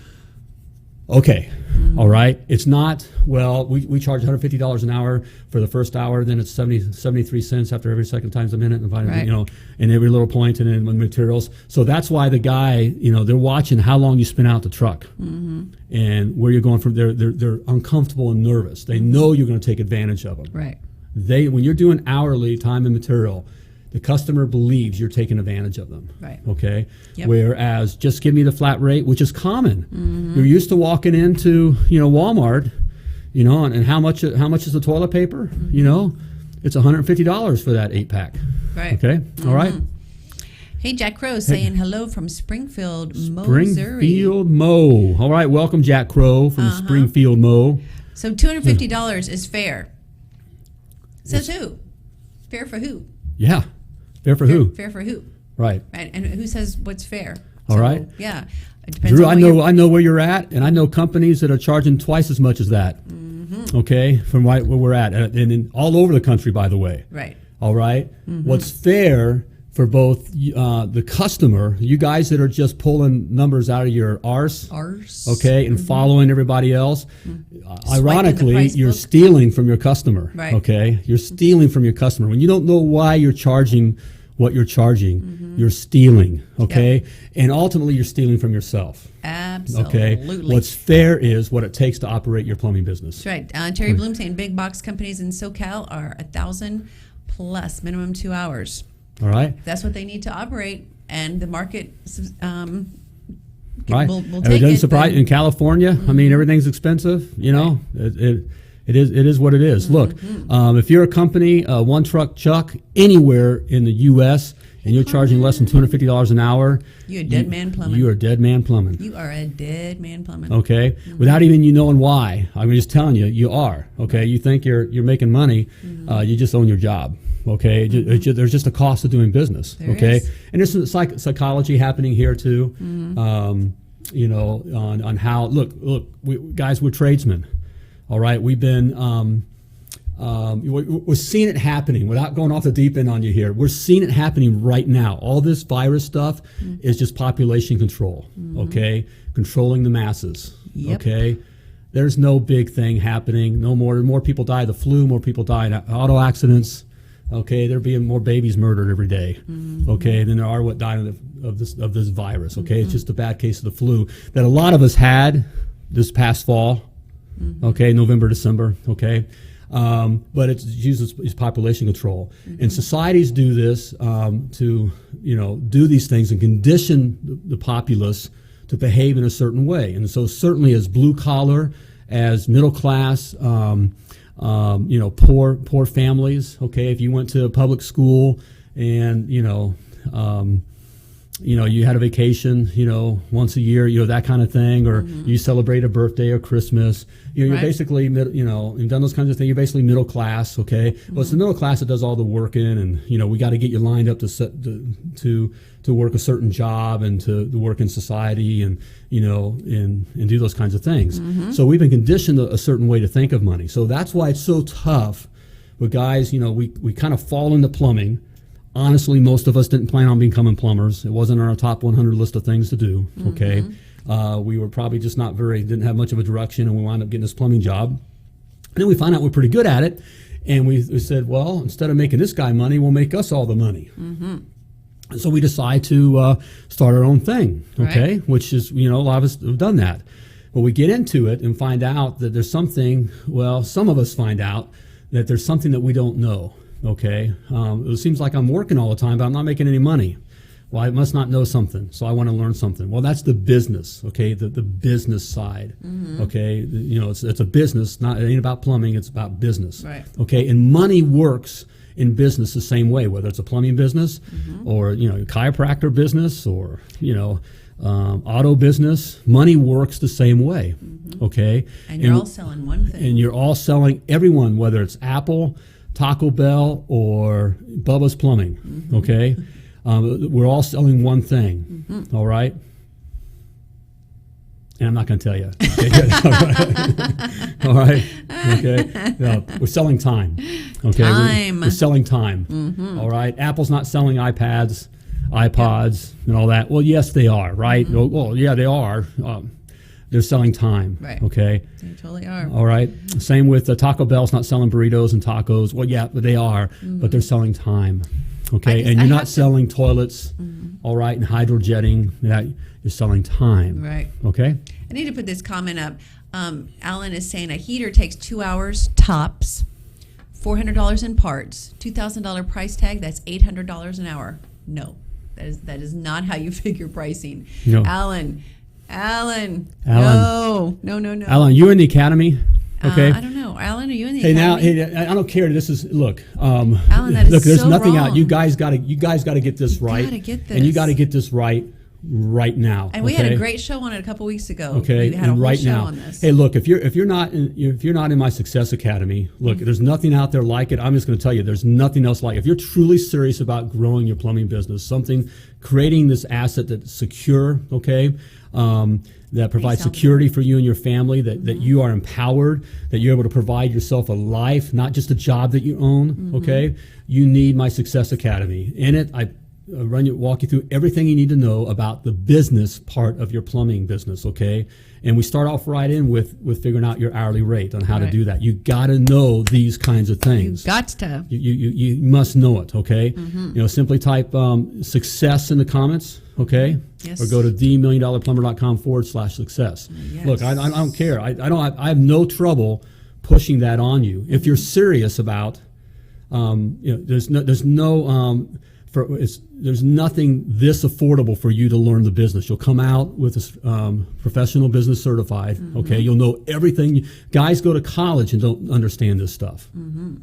Okay. All right. It's not, we charge $150 an hour for the first hour, then it's 73 cents after every second times a minute, and and every little point, and then with materials. So that's why the guy, they're watching how long you spin out the truck and where you're going from. They're uncomfortable and nervous. They know you're going to take advantage of them. Right. When you're doing hourly time and material, the customer believes you're taking advantage of them. Right. Okay. Yep. Whereas just give me the flat rate, which is common. You're used to walking into Walmart, and how much is the toilet paper? It's $150 for that 8-pack. Right. Okay. All right. Hey, Jack Crow saying hello from Springfield, Missouri. Springfield, Mo. All right. Welcome, Jack Crow from Springfield, Mo. So $250 is fair. Says who? Fair for who? Yeah. Fair for who? Fair for who? Right. And who says what's fair? All right. Yeah. It depends Drew, on I know where you're at, and I know companies that are charging twice as much as that. Okay, from where we're at, and all over the country, by the way. Right. All right. What's fair for both the customer, you guys that are just pulling numbers out of your arse, okay, and following everybody else. Ironically, you're stealing from your customer. Right. Okay, you're stealing from your customer when you don't know why you're charging what you're charging. You're stealing. Okay, and ultimately you're stealing from yourself. Absolutely. Okay. What's fair is what it takes to operate your plumbing business. That's right. Terry Bloom saying big box companies in SoCal are 1,000 plus minimum 2 hours. All right. That's what they need to operate, and the market right. will And take it doesn't it. surprise in California. I mean, everything's expensive. It is what it is. Look, if you're a company, one truck Chuck, anywhere in the U.S., and you're charging less than $250 an hour, you're a dead man plumbing. You are dead man plumbing. You are a dead man plumbing. Okay, without even you knowing why. I'm just telling you, you are. Okay, you think you're making money, you just own your job. Okay, there's just a cost of doing business. There okay, is. and there's some psychology happening here too. On how look, guys, we're tradesmen. All right, we've been. We're seeing it happening without going off the deep end on you here. We're seeing it happening right now. All this virus stuff is just population control, okay? Controlling the masses, okay? There's no big thing happening. No more people die of the flu, more people die in auto accidents, okay? There being more babies murdered every day, okay, than there are what died of this virus, okay? It's just a bad case of the flu that a lot of us had this past fall, okay, November, December, okay? But it's used as population control, and societies do this to do these things and condition the populace to behave in a certain way. And so certainly as blue collar, as middle class, poor families. Okay, if you went to a public school and you had a vacation, once a year, that kind of thing, or you celebrate a birthday or Christmas. You're basically, you've done those kinds of things. You're basically middle class, okay? Well, it's the middle class that does all the working, and we got to get you lined up to work a certain job and to work in society, and and do those kinds of things. So we've been conditioned a certain way to think of money. So that's why it's so tough But guys, we kind of fall into plumbing. Honestly, most of us didn't plan on becoming plumbers. It wasn't on our top 100 list of things to do, okay? We were probably just didn't have much of a direction, and we wound up getting this plumbing job. And then we find out we're pretty good at it, and we said, well, instead of making this guy money, we'll make us all the money. And so we decide to start our own thing, okay? Right. Which is, a lot of us have done that. But we get into it and find out that there's something, some of us find out that there's something that we don't know, okay? It seems like I'm working all the time, but I'm not making any money. Well, I must not know something, so I want to learn something. Well, that's the business, okay, the business side, okay? It's a business, it ain't about plumbing, it's about business, right. Okay? And money works in business the same way, whether it's a plumbing business or, chiropractor business or, auto business. Money works the same way, okay? And you're all selling one thing. And you're all selling, everyone, whether it's Apple, Taco Bell, or Bubba's Plumbing, okay? We're all selling one thing, all right? And I'm not going to tell you. Okay? All right? Okay? No, we're selling time. Okay? Time. We're selling time. All right? Apple's not selling iPads, iPods, and all that. Well, yes, they are, right? Well, yeah, they are. They're selling time. Right. Okay? They totally are. All right? Same with Taco Bell's not selling burritos and tacos. Well, yeah, but they are. But they're selling time. Okay? And you're not selling toilets, all right, and hydrojetting. You're selling time. Right. Okay? I need to put this comment up. Alan is saying a heater takes 2 hours tops, $400 in parts, $2,000 price tag, that's $800 an hour. No, that is not how you figure pricing. No. Alan. No. Alan, you in the academy? Okay. I don't know. Alan, are you in the academy? Hey, I don't care. This is Alan, that is there's so nothing wrong. out. You guys got to get this right. Gotta get this. And you got to get this right now. And we had a great show on it a couple weeks ago. Okay, we had a whole right show now. on this. Hey, look, if you're not in my Success Academy, look, there's nothing out there like it. I'm just going to tell you, there's nothing else like it. If you're truly serious about growing your plumbing business, creating this asset that's secure, okay, that provides security for you and your family, that you are empowered, that you're able to provide yourself a life, not just a job that you own, okay, you need my Success Academy. In it, I walk you through everything you need to know about the business part of your plumbing business, okay? And we start off right in with figuring out your hourly rate on how to do that. You got to know these kinds of things. You got to. You must know it, okay? Simply type success in the comments, okay? Yes. Or go to themilliondollarplumber.com/success. Yes. Look, I don't care. I have no trouble pushing that on you. If you're serious about, there's nothing this affordable for you to learn the business. You'll come out with a professional business certified, okay? You'll know everything. Guys go to college and don't understand this stuff,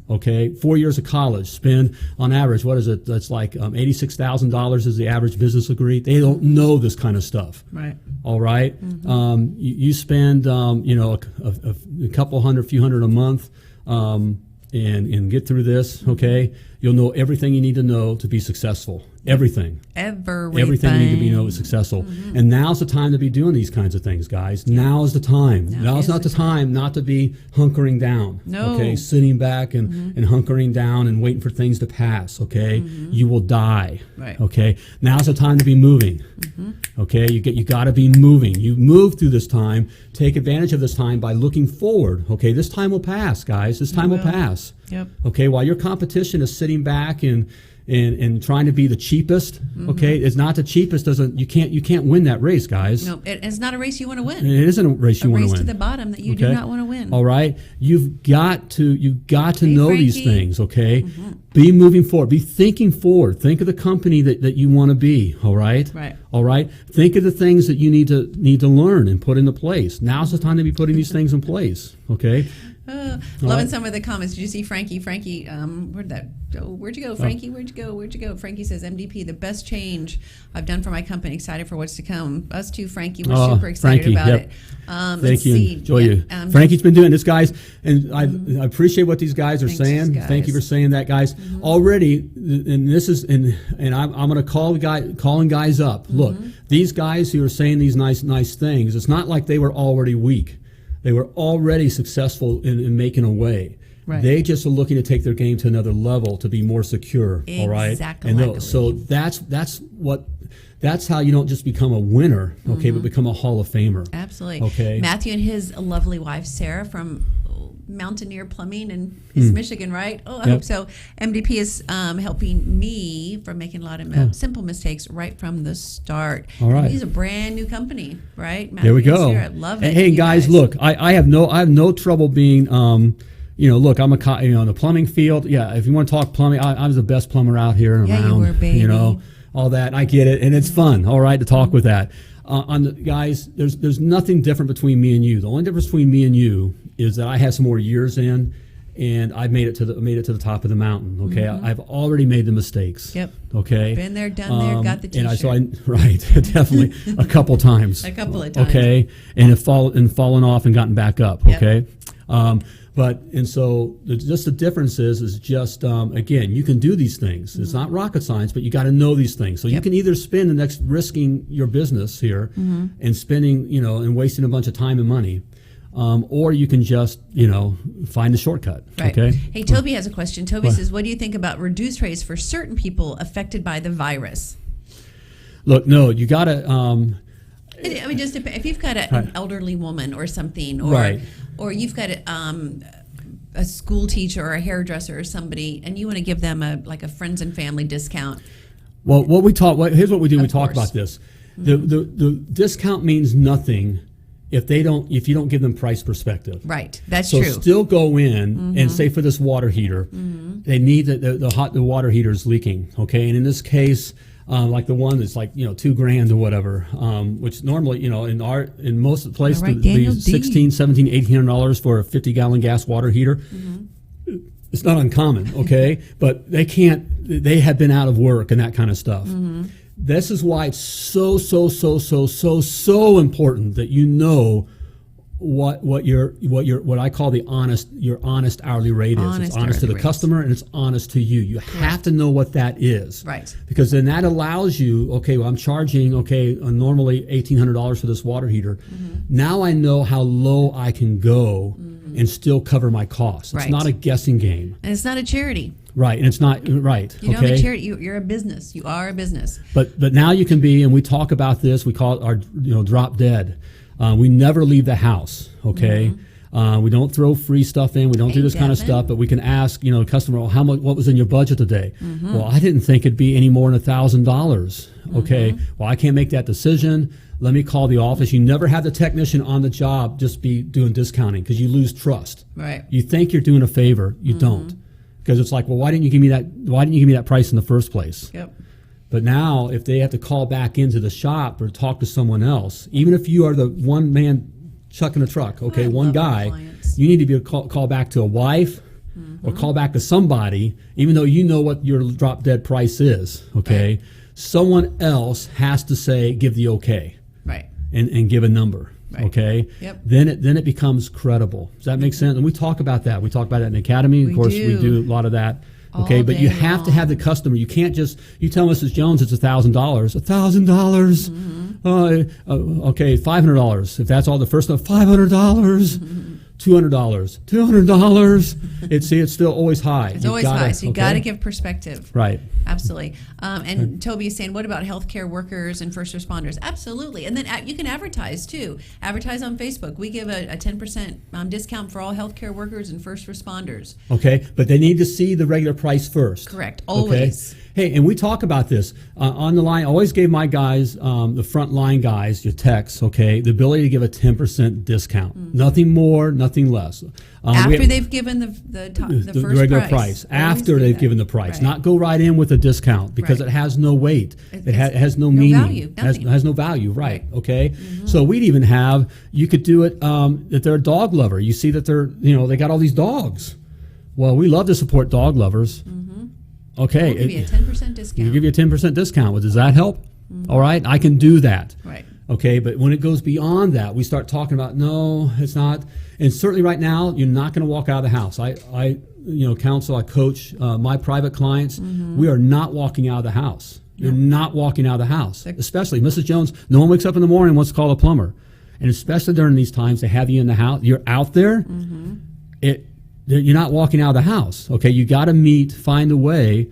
okay? 4 years of college, spend on average, what is it? That's like $86,000 is the average business degree. They don't know this kind of stuff. Right. All right? You spend, a couple hundred, few hundred a month, and get through this, okay? You'll know everything you need to know to be successful. Everything you need to be successful. And now's the time to be doing these kinds of things, guys. Now is the time. Now's not the time not to be hunkering down. No. Okay, sitting back and hunkering down and waiting for things to pass, okay? You will die. Right. Okay? Now's the time to be moving. Okay? You got to be moving. You move through this time. Take advantage of this time by looking forward. Okay? This time will pass, guys. This time will pass. Yep. Okay? While your competition is sitting back and trying to be the cheapest, okay, it's not the cheapest. You can't win that race, guys. No, it's not a race you want to win. It isn't a race you want to win. A race to the bottom that you do not want to win. All right, you've got to know Frankie. these things, okay. Be moving forward. Be thinking forward. Think of the company that you want to be. All right. Right. All right. Think of the things that you need to learn and put into place. Now's the time to be putting these things in place. Okay. Loving some of the comments. Did you see Frankie? Frankie, where'd that go? Where'd you go, Frankie? Where'd you go? Frankie says, MDP, the best change I've done for my company. Excited for what's to come. Us too, Frankie. We're super excited Frankie, about it. Thank you. Enjoy you. Frankie's been doing this, guys, and I appreciate what these guys are saying. Guys. Thank you for saying that, guys. Already, and this is, and I'm going to calling guys up. Look, these guys who are saying these nice things, it's not like they were already weak. They were already successful in making a way. Right. They just are looking to take their game to another level to be more secure. All right. Exactly. And like so that's how you don't just become a winner, okay, but become a Hall of Famer. Absolutely. Okay. Matthew and his lovely wife Sarah from Mountaineer Plumbing in East Michigan, right? Oh, I hope so. MDP is helping me from making a lot of simple mistakes right from the start. All right. He's a brand new company, right? There we go. Sarah, love it. Hey You guys, look, I have no trouble being look, I'm in the plumbing field. Yeah, if you want to talk plumbing, I was the best plumber out here and around. You were, baby. All that. I get it, and it's fun. All right, to talk with that. Guys, there's nothing different between me and you. The only difference between me and you is that I have some more years in, and I've made it to the top of the mountain. Okay, I've already made the mistakes. Yep. Okay. Been there, done there, got the T-shirt. Right, definitely a couple times. A couple of times. Okay, and have fallen off and gotten back up. Yep. Okay. So just the difference is just again, you can do these things. It's not rocket science, but you got to know these things. So you can either spend the next risking your business here and spending and wasting a bunch of time and money, or you can just find a shortcut. Right. Okay. Hey, Toby has a question. Toby says, "What do you think about reduced rates for certain people affected by the virus?" Look, no, you got to. I mean, just if you've got an elderly woman or something, or you've got a school teacher or a hairdresser or somebody, and you want to give them a friends and family discount. Well, here's what we do. We talk course. about this. The discount means nothing if you don't give them price perspective. Right. That's so true. So still go in and say for this water heater, they need the water heater is leaking. Okay, and in this case. Like the one that's like $2,000 or whatever, which normally in most of the places right, be $1,600, $1,700, $1,800 for a 50-gallon gas water heater. It's not uncommon, okay, but they have been out of work and that kind of stuff. This is why it's so important that what I call your honest hourly rate is. It's honest to the customer and it's honest to you. You have to know what that is. Right. Because then that allows you, I'm charging, normally $1,800 for this water heater. Now I know how low I can go and still cover my costs. It's not a guessing game. And it's not a charity. Right, and it's not right. You don't have a charity. You're a business. You are a business. But now you can be, and we talk about this. We call it our drop dead. We never leave the house, okay? We don't throw free stuff in. We don't do this kind of stuff. But we can ask, a customer, well, how much? What was in your budget today? Well, I didn't think it'd be any more than $1,000. Okay. Well, I can't make that decision. Let me call the office. You never have the technician on the job just be doing discounting because you lose trust. Right. You think you're doing a favor. You don't, because it's like, well, why didn't you give me that? Why didn't you give me that price in the first place? Yep. But now, if they have to call back into the shop or talk to someone else, even if you are the one man chucking a truck, one guy, you need to be call back to a wife or call back to somebody, even though you know what your drop dead price is. Okay, right. Someone else has to give the okay, right, and give a number. Right. Okay. Yep. Then it becomes credible. Does that make sense? And we talk about that. We talk about it in the academy. Of course, we do a lot of that. Okay, but you have to have the customer. You can't just tell Mrs. Jones it's $1,000. $1,000. Okay, $500. If that's all the first one, $500. $200. $200. It's still always high. It's always high. So you got to give perspective. Right. Absolutely. And Toby is saying, what about healthcare workers and first responders? Absolutely. And then you can advertise too. Advertise on Facebook. We give a 10% discount for all healthcare workers and first responders. Okay, but they need to see the regular price first. Correct. Always. Okay? Hey, and we talk about this on the line. I always gave my guys, the front line guys, your techs, the ability to give a 10% discount. Nothing more, nothing less. After they've given the first regular price. After they've given the price. Right. Not go right in with a discount because it has no weight. It has no meaning. Value. It has no value. Right. Okay. So we'd even have, you could do it that they're a dog lover. You see that they got all these dogs. Well, we love to support dog lovers. Okay. We'll give you a 10% discount. We'll give you a 10% discount. Well, does that help? All right. I can do that. Right. Okay. But when it goes beyond that, we start talking about, no, it's not. And certainly right now, you're not going to walk out of the house. I counsel, I coach my private clients. We are not walking out of the house. You're not walking out of the house. Especially Mrs. Jones, no one wakes up in the morning and wants to call a plumber. And especially during these times, they have you in the house. You're out there. you're not walking out of the house. Okay, you got to find a way,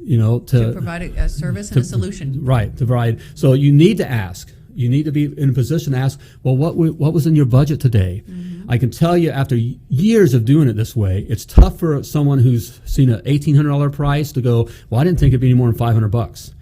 to provide a service and a solution. Right, to provide. So you need to ask. You need to be in a position to ask, well, what was in your budget today? Mm-hmm. I can tell you after years of doing it this way, it's tough for someone who's seen an $1,800 price to go, well, I didn't think it'd be any more than $500.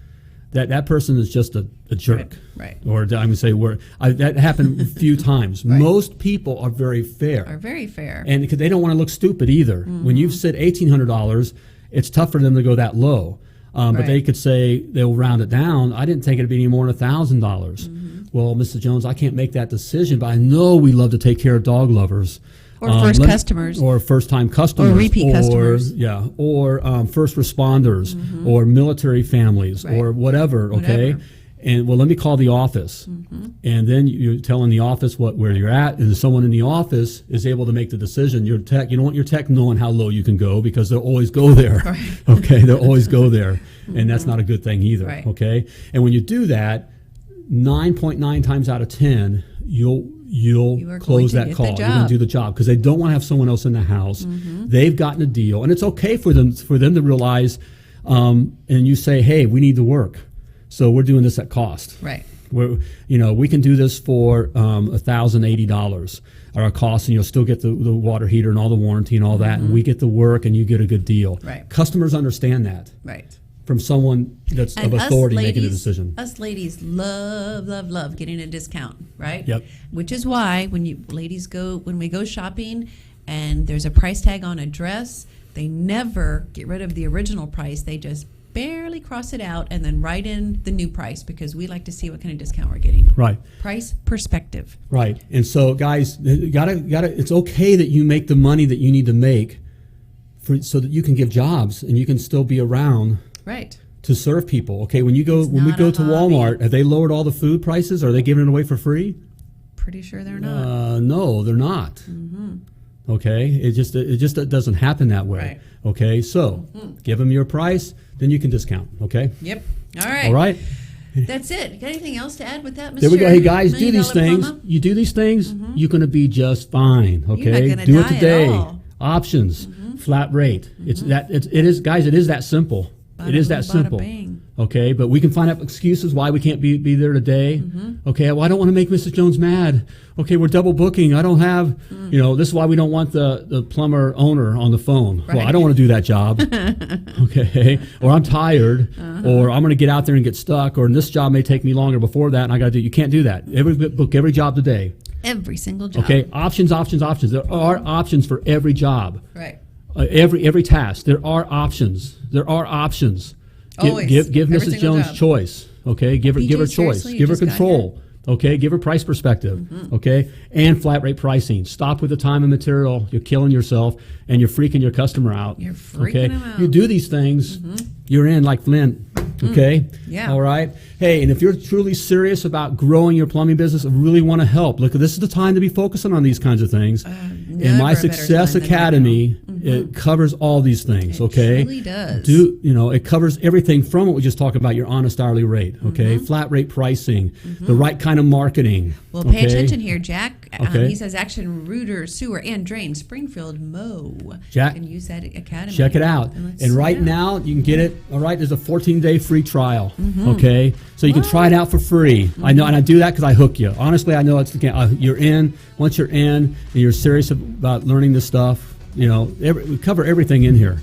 That person is just a jerk. Right. Or I'm going to say, that happened a few times. Right. Most people are very fair. And because they don't want to look stupid either. Mm-hmm. When you've said $1,800, it's tough for them to go that low. But they could say, they'll round it down. I didn't think it'd be any more than $1,000. Mm-hmm. Well, Mrs. Jones, I can't make that decision, but I know we love to take care of dog lovers. Or customers. Or first-time customers. Or repeat customers. Yeah. Or first responders. Mm-hmm. Or military families. Right. Or whatever, okay? And, well, let me call the office. Mm-hmm. And then you're telling the office where you're at, and someone in the office is able to make the decision. Your tech, you don't want your tech knowing how low you can go because they'll always go there. Right. Okay? They'll always go there. Mm-hmm. And that's not a good thing either. Right. Okay? And when you do that, 9.9 times out of 10, you'll close that call. You're going to do the job because they don't want to have someone else in the house. Mm-hmm. They've gotten a deal, and it's okay for them to realize. And you say, "Hey, we need the work, so we're doing this at cost." Right. We can do this for $1,080 at our cost, and you'll still get the water heater and all the warranty and all that, and we get the work, and you get a good deal. Right. Customers understand that. Right. From someone that's of authority making a decision. Us ladies love getting a discount, right? Yep. Which is why when we go shopping and there's a price tag on a dress, they never get rid of the original price. They just barely cross it out and then write in the new price because we like to see what kind of discount we're getting. Right. Price perspective. Right. And so guys, it's okay that you make the money that you need to make so that you can give jobs and you can still be around. Right. To serve people. Okay, when we go to Walmart, have they lowered all the food prices? Are they giving it away for free? Pretty sure they're not. No, they're not. Mm-hmm. Okay, it just doesn't happen that way. Right. Okay, so give them your price, then you can discount. Okay. Yep. All right. That's it. Got anything else to add with that, Mr. There we go. Hey guys, do these things. Plumber? You do these things, you're going to be just fine. Okay, you're not do die it today. At all. Options, flat rate. It is, guys. It is that simple. It is that simple. Okay, but we can find out excuses why we can't be there today. Mm-hmm. Okay, well, I don't want to make Mrs. Jones mad. Okay, we're double booking. I don't have, this is why we don't want the plumber owner on the phone. Right. Well, I don't want to do that job. Okay, or I'm tired, or I'm going to get out there and get stuck, or this job may take me longer before that, and I got to do. You can't do that. Book every job today. Every single job. Okay, options. There are options for every job. Right. Every task, there are options. Always. Give Mrs. Jones choice. Okay, give her choice. Give her control. Okay, give her price perspective. Mm-hmm. Okay, and flat rate pricing. Stop with the time and material. You're killing yourself, and you're freaking your customer out. You're freaking them out. You do these things, you're in like Flint. Okay. Yeah. All right. Hey, and if you're truly serious about growing your plumbing business and really want to help, look, this is the time to be focusing on these kinds of things. In my Success Academy, it covers all these things. Okay. It really does. It covers everything from what we just talked about, your honest hourly rate. Okay. Flat rate pricing, the right kind of marketing. Well, pay attention here, Jack. He says action, router, sewer, and drain, Springfield, Mo. Jack, you can use that academy. Check it out. And right now, you can get it. All right. There's a 14-day free trial. Okay. So you can try it out for free. I know, and I do that because I hook you. Honestly, I know you're in. Once you're in and you're serious about learning this stuff, we cover everything in here.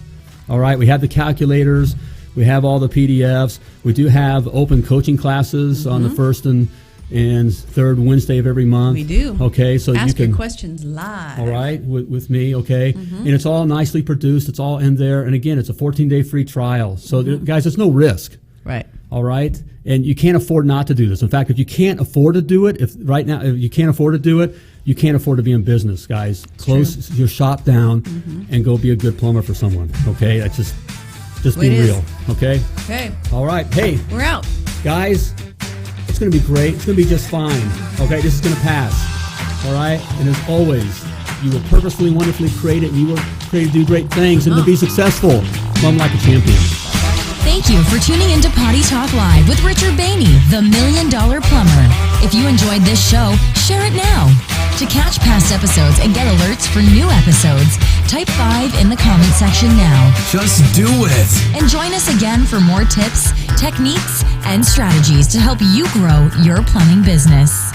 All right. We have the calculators. We have all the PDFs. We do have open coaching classes on the first and third Wednesday of every month. We do. Okay, so ask you can your questions live. All right, with me. Okay, and it's all nicely produced. It's all in there. And again, it's a 14-day free trial. So guys, there's no risk. Right. All right, and you can't afford not to do this. In fact, if you can't afford to do it, if you can't afford to do it, you can't afford to be in business, guys. Close your shop down and go be a good plumber for someone. Okay, that's just be real. Okay. Okay. All right. Hey, we're out, guys. It's going to be great. It's going to be just fine. Okay, this is going to pass. All right, and as always, you were purposefully, wonderfully created, and you were created to do great things and to be successful. Plumb like a champion. Thank you for tuning into Potty Talk Live with Richard Behney, the $1 Million Plumber. If you enjoyed this show, share it now. To catch past episodes and get alerts for new episodes, type 5 in the comment section now. Just do it. And join us again for more tips, techniques, and strategies to help you grow your plumbing business.